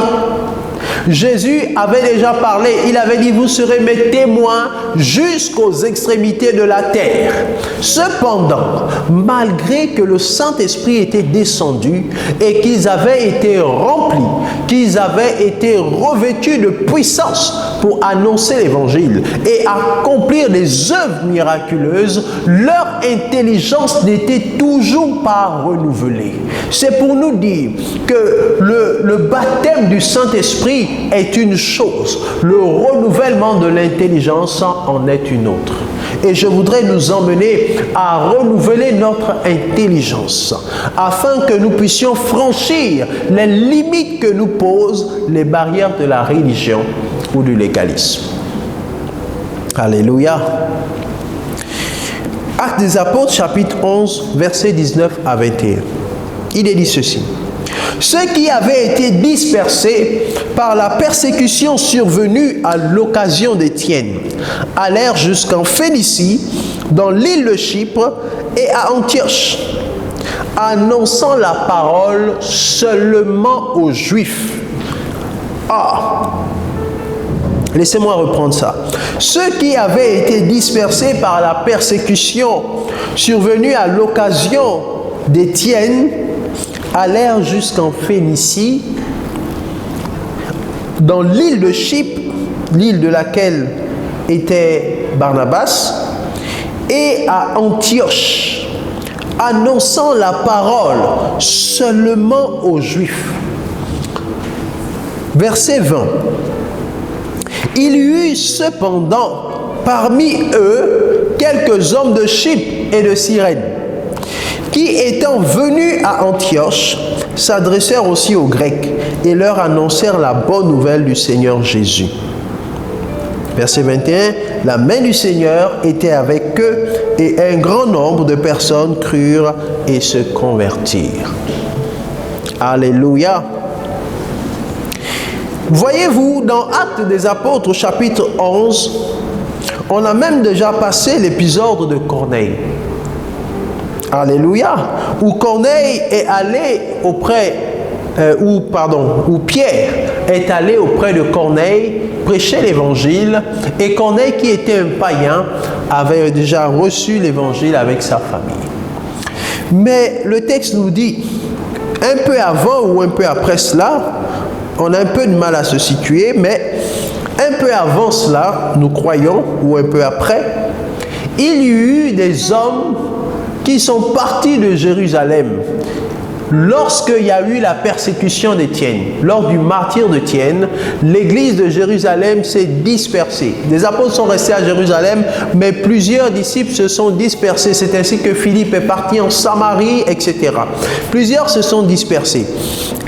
Jésus avait déjà parlé, il avait dit, vous serez mes témoins jusqu'aux extrémités de la terre. Cependant, malgré que le Saint-Esprit était descendu et qu'ils avaient été remplis, qu'ils avaient été revêtus de puissance pour annoncer l'évangile et accomplir des œuvres miraculeuses, leur intelligence n'était toujours pas renouvelée. C'est pour nous dire que le baptême du Saint-Esprit est une chose, le renouvellement de l'intelligence en est une autre. Et je voudrais nous emmener à renouveler notre intelligence afin que nous puissions franchir les limites que nous posent les barrières de la religion ou du légalisme. Alléluia. Actes des Apôtres, chapitre 11, versets 19 à 21. Il est dit ceci. Ceux qui avaient été dispersés par la persécution survenue à l'occasion d'Étienne allèrent jusqu'en Phénicie, dans l'île de Chypre et à Antioche, annonçant la parole seulement aux Juifs. Laissez-moi reprendre ça. Ceux qui avaient été dispersés par la persécution survenue à l'occasion d'Étienne allèrent jusqu'en Phénicie, dans l'île de Chypre, l'île de laquelle était Barnabas, et à Antioche, annonçant la parole seulement aux Juifs. Verset 20. Il y eut cependant parmi eux quelques hommes de Chypre et de Cyrène, qui étant venus à Antioche, s'adressèrent aussi aux Grecs et leur annoncèrent la bonne nouvelle du Seigneur Jésus. Verset 21, la main du Seigneur était avec eux et un grand nombre de personnes crurent et se convertirent. Alléluia. Voyez-vous, dans Actes des Apôtres, chapitre 11, on a même déjà passé l'épisode de Corneille. Alléluia. Où Corneille est allé auprès, où Pierre est allé auprès de Corneille prêcher l'évangile, et Corneille, qui était un païen, avait déjà reçu l'évangile avec sa famille. Mais le texte nous dit, un peu avant ou un peu après cela, on a un peu de mal à se situer, mais un peu avant cela, nous croyons, ou un peu après, il y eut des hommes qui sont partis de Jérusalem lorsqu'il y a eu la persécution d'Étienne. Lors du martyre d'Étienne, l'église de Jérusalem s'est dispersée. Les apôtres sont restés à Jérusalem, mais plusieurs disciples se sont dispersés. C'est ainsi que Philippe est parti en Samarie, etc. Plusieurs se sont dispersés.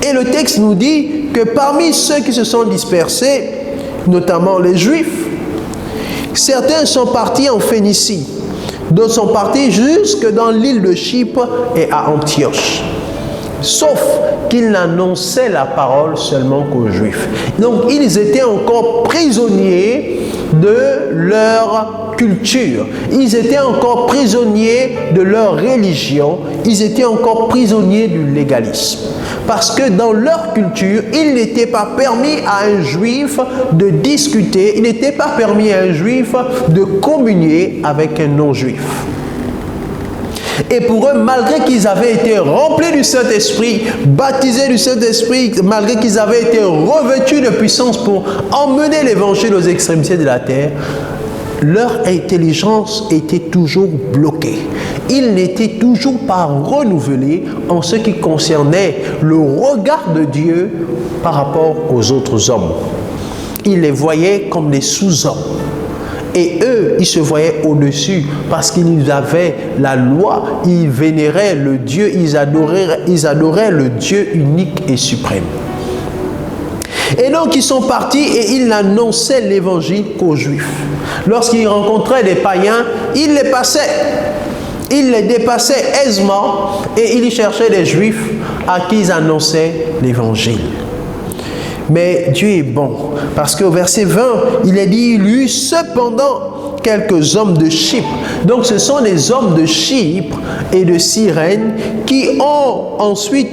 Et le texte nous dit que parmi ceux qui se sont dispersés, notamment les Juifs, certains sont partis en Phénicie. D'autres sont partis jusque dans l'île de Chypre et à Antioche. Sauf qu'ils n'annonçaient la parole seulement qu'aux Juifs. Donc ils étaient encore prisonniers de leur culture. Ils étaient encore prisonniers de leur religion. Ils étaient encore prisonniers du légalisme. Parce que dans leur culture, il n'était pas permis à un juif de discuter, il n'était pas permis à un juif de communier avec un non-juif. Et pour eux, malgré qu'ils avaient été remplis du Saint-Esprit, baptisés du Saint-Esprit, malgré qu'ils avaient été revêtus de puissance pour emmener l'évangile aux extrémités de la terre, leur intelligence était toujours bloquée. Ils n'étaient toujours pas renouvelés en ce qui concernait le regard de Dieu par rapport aux autres hommes. Ils les voyaient comme des sous-hommes. Et eux, ils se voyaient au-dessus parce qu'ils avaient la loi, ils vénéraient le Dieu, ils adoraient le Dieu unique et suprême. Et donc ils sont partis et ils n'annonçaient l'évangile qu'aux Juifs. Lorsqu'ils rencontraient des païens, ils les passaient. Ils les dépassaient aisément et ils cherchaient des Juifs à qui ils annonçaient l'évangile. Mais Dieu est bon, parce qu'au verset 20, il est dit, il y eut cependant quelques hommes de Chypre. Donc ce sont les hommes de Chypre et de Cyrène qui ont ensuite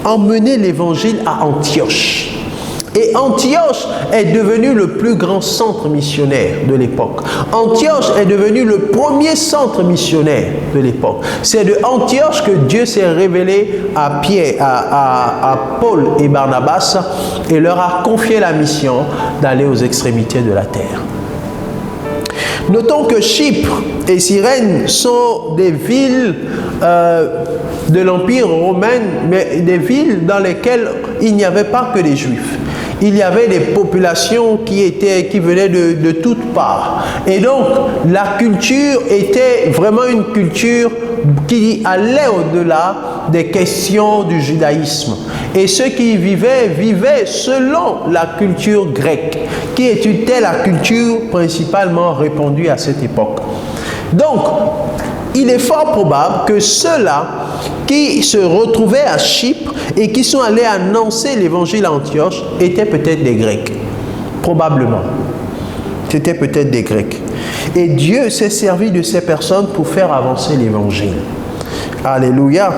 emmené l'évangile à Antioche. Et Antioche est devenu le plus grand centre missionnaire de l'époque. Antioche est devenu le premier centre missionnaire de l'époque. C'est de Antioche que Dieu s'est révélé à Pierre, à Paul et Barnabas et leur a confié la mission d'aller aux extrémités de la terre. Notons que Chypre et Cyrène sont des villes de l'Empire romain, mais des villes dans lesquelles il n'y avait pas que des Juifs. Il y avait des populations qui venaient de toutes parts. Et donc, la culture était vraiment une culture qui allait au-delà des questions du judaïsme. Et ceux qui y vivaient selon la culture grecque, qui était la culture principalement répandue à cette époque. Donc, il est fort probable que ceux-là qui se retrouvaient à Chypre et qui sont allés annoncer l'évangile à Antioche étaient peut-être des Grecs. Probablement. C'était peut-être des Grecs. Et Dieu s'est servi de ces personnes pour faire avancer l'évangile. Alléluia.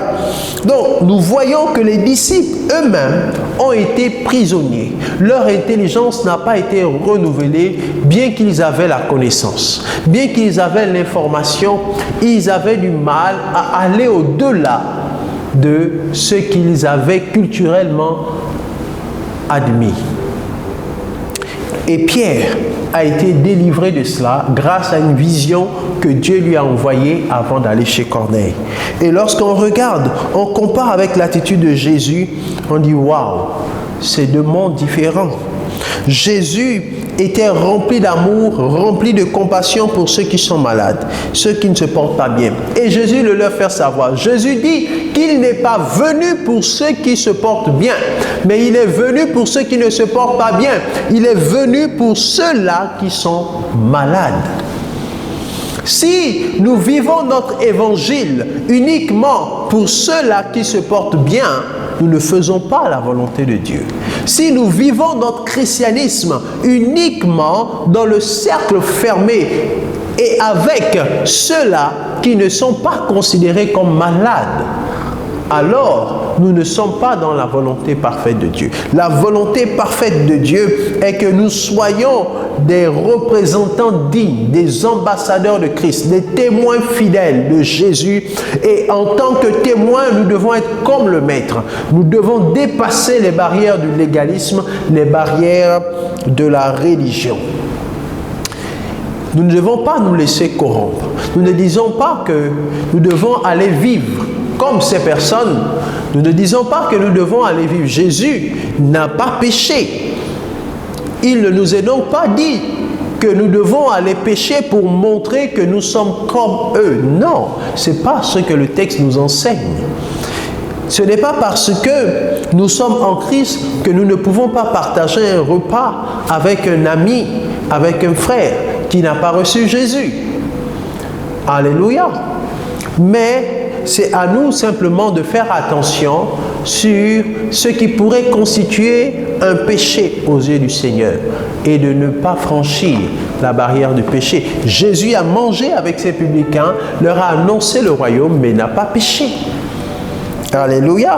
Donc, nous voyons que les disciples eux-mêmes ont été prisonniers. Leur intelligence n'a pas été renouvelée, bien qu'ils avaient la connaissance. Bien qu'ils avaient l'information, ils avaient du mal à aller au-delà de ce qu'ils avaient culturellement admis. Et Pierre a été délivré de cela grâce à une vision que Dieu lui a envoyée avant d'aller chez Corneille. Et lorsqu'on regarde, on compare avec l'attitude de Jésus, on dit « Waouh, c'est deux mondes différents ». Jésus était rempli d'amour, rempli de compassion pour ceux qui sont malades, ceux qui ne se portent pas bien. Et Jésus le leur fait savoir. Jésus dit qu'il n'est pas venu pour ceux qui se portent bien, mais il est venu pour ceux qui ne se portent pas bien. Il est venu pour ceux-là qui sont malades. Si nous vivons notre évangile uniquement pour ceux-là qui se portent bien, nous ne faisons pas la volonté de Dieu. Si nous vivons notre christianisme uniquement dans le cercle fermé et avec ceux-là qui ne sont pas considérés comme malades, alors nous ne sommes pas dans la volonté parfaite de Dieu. La volonté parfaite de Dieu est que nous soyons des représentants dignes, des ambassadeurs de Christ, des témoins fidèles de Jésus. Et en tant que témoins, nous devons être comme le Maître. Nous devons dépasser les barrières du légalisme, les barrières de la religion. Nous ne devons pas nous laisser corrompre. Nous ne disons pas que nous devons aller vivre comme ces personnes. Nous ne disons pas que nous devons aller vivre. Jésus n'a pas péché. Il ne nous est donc pas dit que nous devons aller pécher pour montrer que nous sommes comme eux. Non, ce n'est pas ce que le texte nous enseigne. Ce n'est pas parce que nous sommes en Christ que nous ne pouvons pas partager un repas avec un ami, avec un frère qui n'a pas reçu Jésus. Alléluia. Mais c'est à nous simplement de faire attention sur ce qui pourrait constituer un péché aux yeux du Seigneur et de ne pas franchir la barrière du péché. Jésus a mangé avec ses publicains, leur a annoncé le royaume, mais n'a pas péché. Alléluia.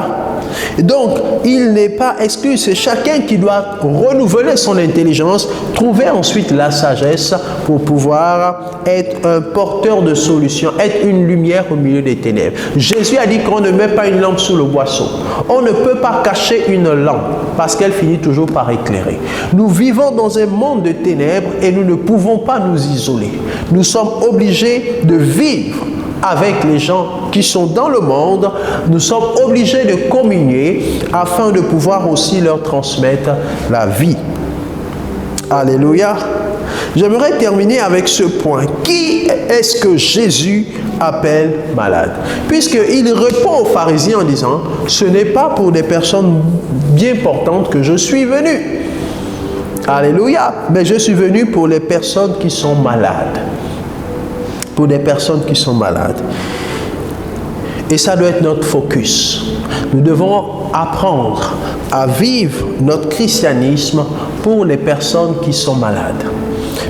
Donc, il n'est pas exclu, c'est chacun qui doit renouveler son intelligence, trouver ensuite la sagesse pour pouvoir être un porteur de solutions, être une lumière au milieu des ténèbres. Jésus a dit qu'on ne met pas une lampe sous le boisseau. On ne peut pas cacher une lampe parce qu'elle finit toujours par éclairer. Nous vivons dans un monde de ténèbres et nous ne pouvons pas nous isoler. Nous sommes obligés de vivre avec les gens qui sont dans le monde. Nous sommes obligés de communier afin de pouvoir aussi leur transmettre la vie. Alléluia. J'aimerais terminer avec ce point. Qui est-ce que Jésus appelle malade? Puisqu'il répond aux pharisiens en disant, ce n'est pas pour des personnes bien portantes que je suis venu. Alléluia. Mais je suis venu pour les personnes qui sont malades. Pour des personnes qui sont malades. Et ça doit être notre focus. Nous devons apprendre à vivre notre christianisme pour les personnes qui sont malades.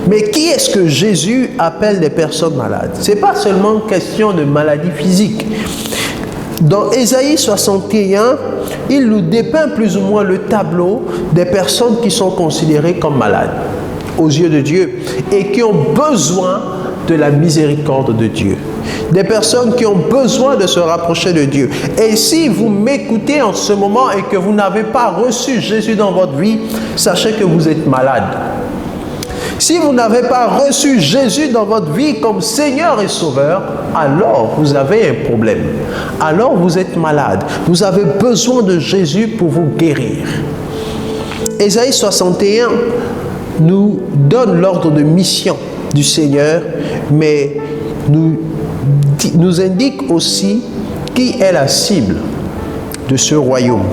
Mais qui est-ce que Jésus appelle des personnes malades? Ce n'est pas seulement question de maladie physique. Dans Ésaïe 61, il nous dépeint plus ou moins le tableau des personnes qui sont considérées comme malades aux yeux de Dieu et qui ont besoin de la miséricorde de Dieu. Des personnes qui ont besoin de se rapprocher de Dieu. Et si vous m'écoutez en ce moment et que vous n'avez pas reçu Jésus dans votre vie, sachez que vous êtes malade. Si vous n'avez pas reçu Jésus dans votre vie comme Seigneur et Sauveur, alors vous avez un problème. Alors vous êtes malade. Vous avez besoin de Jésus pour vous guérir. Ésaïe 61 nous donne l'ordre de mission du Seigneur, mais nous indique aussi qui est la cible de ce royaume.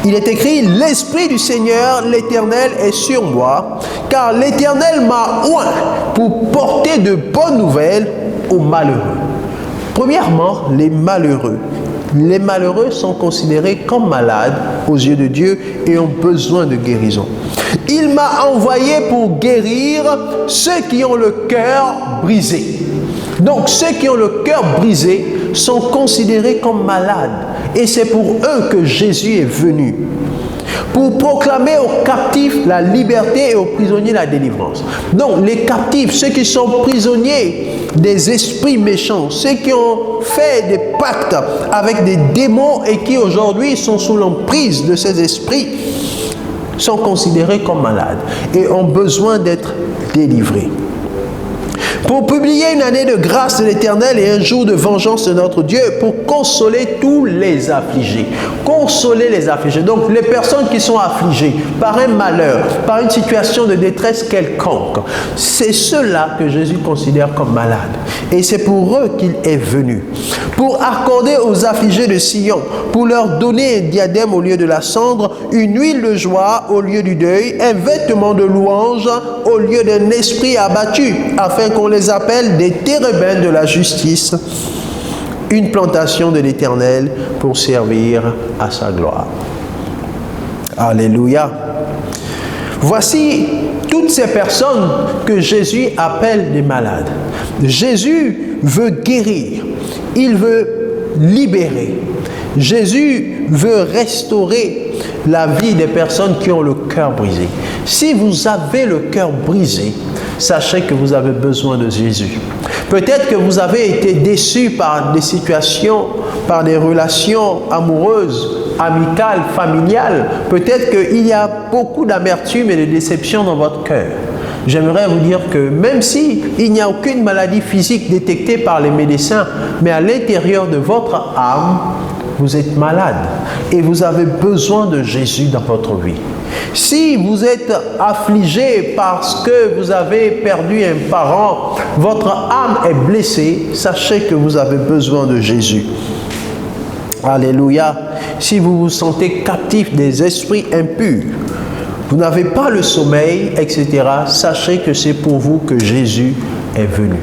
Il est écrit, l'Esprit du Seigneur, l'Éternel est sur moi, car l'Éternel m'a oint pour porter de bonnes nouvelles aux malheureux. Premièrement, les malheureux. Les malheureux sont considérés comme malades aux yeux de Dieu et ont besoin de guérison. Il m'a envoyé pour guérir ceux qui ont le cœur brisé. Donc ceux qui ont le cœur brisé sont considérés comme malades. Et c'est pour eux que Jésus est venu. Pour proclamer aux captifs la liberté et aux prisonniers la délivrance. Donc les captifs, ceux qui sont prisonniers des esprits méchants, ceux qui ont fait des pactes avec des démons et qui aujourd'hui sont sous l'emprise de ces esprits, sont considérés comme malades et ont besoin d'être délivrés. Pour publier une année de grâce de l'Éternel et un jour de vengeance de notre Dieu, pour consoler tous les affligés. Consoler les affligés. Donc les personnes qui sont affligées par un malheur, par une situation de détresse quelconque, c'est ceux-là que Jésus considère comme malades. Et c'est pour eux qu'il est venu. Pour accorder aux affligés de Sion, pour leur donner un diadème au lieu de la cendre, une huile de joie au lieu du deuil, un vêtement de louange au lieu d'un esprit abattu, afin qu'on les appelle des térébins de la justice, une plantation de l'Éternel pour servir à sa gloire. Alléluia. Voici toutes ces personnes que Jésus appelle des malades. Jésus veut guérir, il veut libérer. Jésus veut restaurer la vie des personnes qui ont le cœur brisé. Si vous avez le cœur brisé, sachez que vous avez besoin de Jésus. Peut-être que vous avez été déçu par des situations, par des relations amoureuses, amicales, familiales. Peut-être qu'il y a beaucoup d'amertume et de déception dans votre cœur. J'aimerais vous dire que même s'il n'y a aucune maladie physique détectée par les médecins, mais à l'intérieur de votre âme, vous êtes malade et vous avez besoin de Jésus dans votre vie. Si vous êtes affligé parce que vous avez perdu un parent, votre âme est blessée, sachez que vous avez besoin de Jésus. Alléluia. Si vous vous sentez captif des esprits impurs, vous n'avez pas le sommeil, etc., sachez que c'est pour vous que Jésus est venu.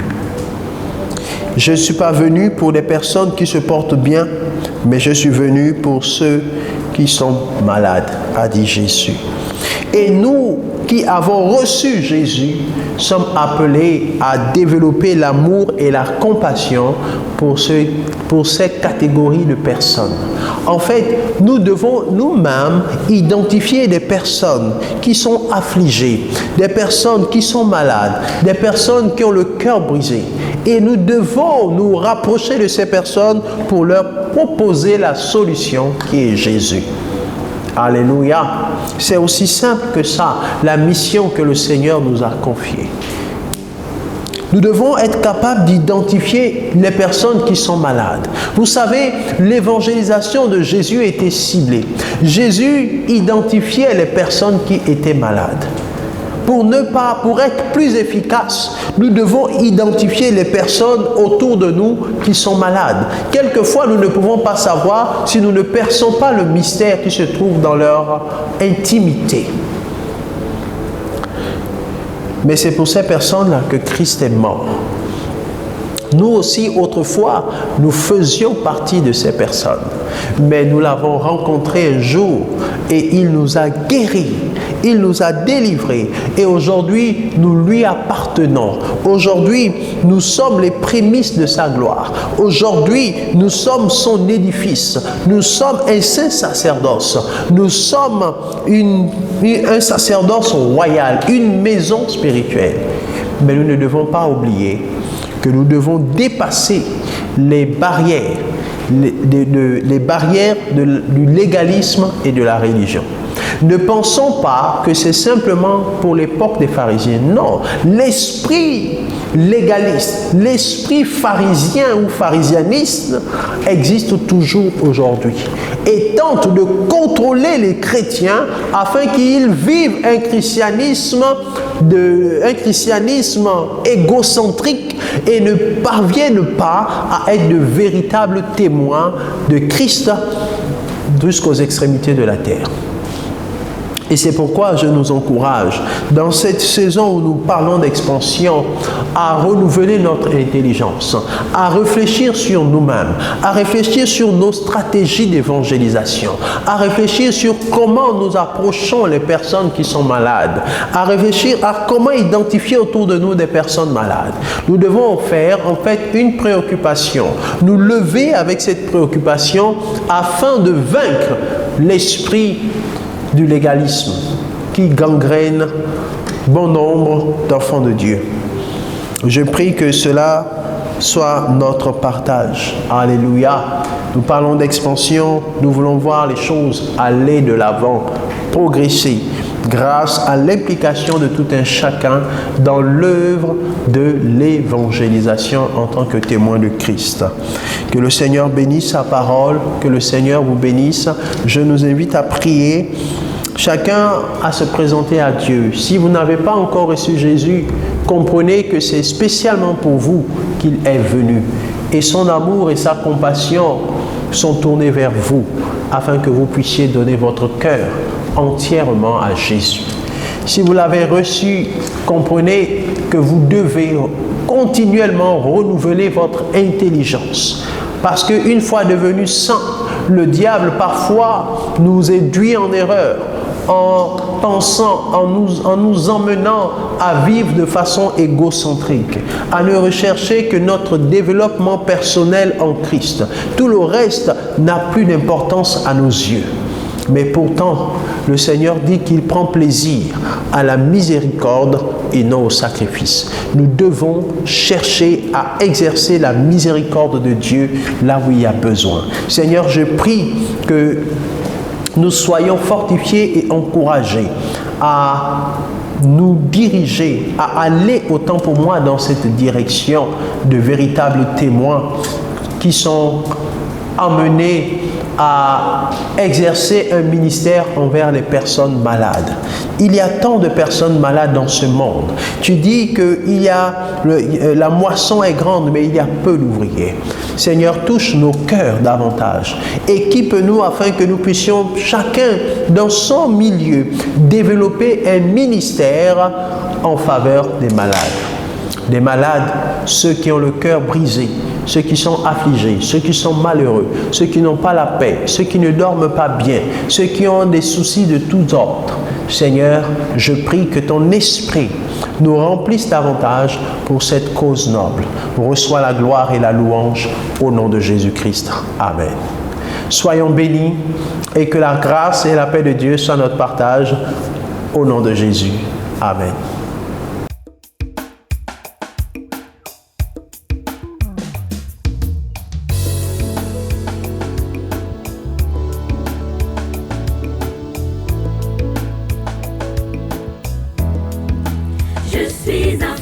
Je ne suis pas venu pour les personnes qui se portent bien, mais je suis venu pour ceux qui sont malades, a dit Jésus. Et nous qui avons reçu Jésus, sommes appelés à développer l'amour et la compassion pour cette catégorie de personnes. En fait, nous devons nous-mêmes identifier des personnes qui sont affligées, des personnes qui sont malades, des personnes qui ont le cœur brisé. Et nous devons nous rapprocher de ces personnes pour leur proposer la solution qui est Jésus. Alléluia. C'est aussi simple que ça, la mission que le Seigneur nous a confiée. Nous devons être capables d'identifier les personnes qui sont malades. Vous savez, l'évangélisation de Jésus était ciblée. Jésus identifiait les personnes qui étaient malades. Pour être plus efficace, nous devons identifier les personnes autour de nous qui sont malades. Quelquefois, nous ne pouvons pas savoir si nous ne perçons pas le mystère qui se trouve dans leur intimité. Mais c'est pour ces personnes-là que Christ est mort. Nous aussi, autrefois, nous faisions partie de ces personnes. Mais nous l'avons rencontré un jour et il nous a guéris, il nous a délivrés. Et aujourd'hui, nous lui appartenons. Aujourd'hui, nous sommes les prémices de sa gloire. Aujourd'hui, nous sommes son édifice. Nous sommes un saint sacerdoce. Nous sommes un sacerdoce royal, une maison spirituelle. Mais nous ne devons pas oublier que nous devons dépasser les barrières, les barrières du légalisme et de la religion. Ne pensons pas que c'est simplement pour l'époque des pharisiens. Non, l'esprit légaliste, l'esprit pharisien ou pharisianiste existe toujours aujourd'hui et tente de contrôler les chrétiens afin qu'ils vivent un christianisme égocentrique et ne parviennent pas à être de véritables témoins de Christ jusqu'aux extrémités de la terre. Et c'est pourquoi je nous encourage, dans cette saison où nous parlons d'expansion, à renouveler notre intelligence, à réfléchir sur nous-mêmes, à réfléchir sur nos stratégies d'évangélisation, à réfléchir sur comment nous approchons les personnes qui sont malades, à réfléchir à comment identifier autour de nous des personnes malades. Nous devons en faire, en fait, une préoccupation, nous lever avec cette préoccupation afin de vaincre l'esprit du légalisme qui gangrène bon nombre d'enfants de Dieu. Je prie que cela soit notre partage. Alléluia. Nous parlons d'expansion, nous voulons voir les choses aller de l'avant, progresser, grâce à l'implication de tout un chacun dans l'œuvre de l'évangélisation en tant que témoin de Christ. Que le Seigneur bénisse sa parole, que le Seigneur vous bénisse. Je nous invite à prier, chacun à se présenter à Dieu. Si vous n'avez pas encore reçu Jésus, comprenez que c'est spécialement pour vous qu'il est venu. Et son amour et sa compassion sont tournés vers vous, afin que vous puissiez donner votre cœur entièrement à Jésus. Si vous l'avez reçu, comprenez que vous devez continuellement renouveler votre intelligence. Parce qu'une fois devenu saint, le diable parfois nous induit en erreur en pensant, en nous emmenant à vivre de façon égocentrique, à ne rechercher que notre développement personnel en Christ. Tout le reste n'a plus d'importance à nos yeux. Mais pourtant, le Seigneur dit qu'il prend plaisir à la miséricorde et non au sacrifice. Nous devons chercher à exercer la miséricorde de Dieu là où il y a besoin. Seigneur, je prie que nous soyons fortifiés et encouragés à nous diriger, à aller autant pour moi dans cette direction de véritables témoins qui sont amenés à exercer un ministère envers les personnes malades. Il y a tant de personnes malades dans ce monde. Tu dis que la moisson est grande, mais il y a peu d'ouvriers. Seigneur, touche nos cœurs davantage. Équipe-nous afin que nous puissions, chacun dans son milieu, développer un ministère en faveur des malades. Des malades, ceux qui ont le cœur brisé, ceux qui sont affligés, ceux qui sont malheureux, ceux qui n'ont pas la paix, ceux qui ne dorment pas bien, ceux qui ont des soucis de tous ordres. Seigneur, je prie que ton esprit nous remplisse davantage pour cette cause noble. Reçois la gloire et la louange au nom de Jésus-Christ. Amen. Soyons bénis et que la grâce et la paix de Dieu soient notre partage au nom de Jésus. Amen. Je suis un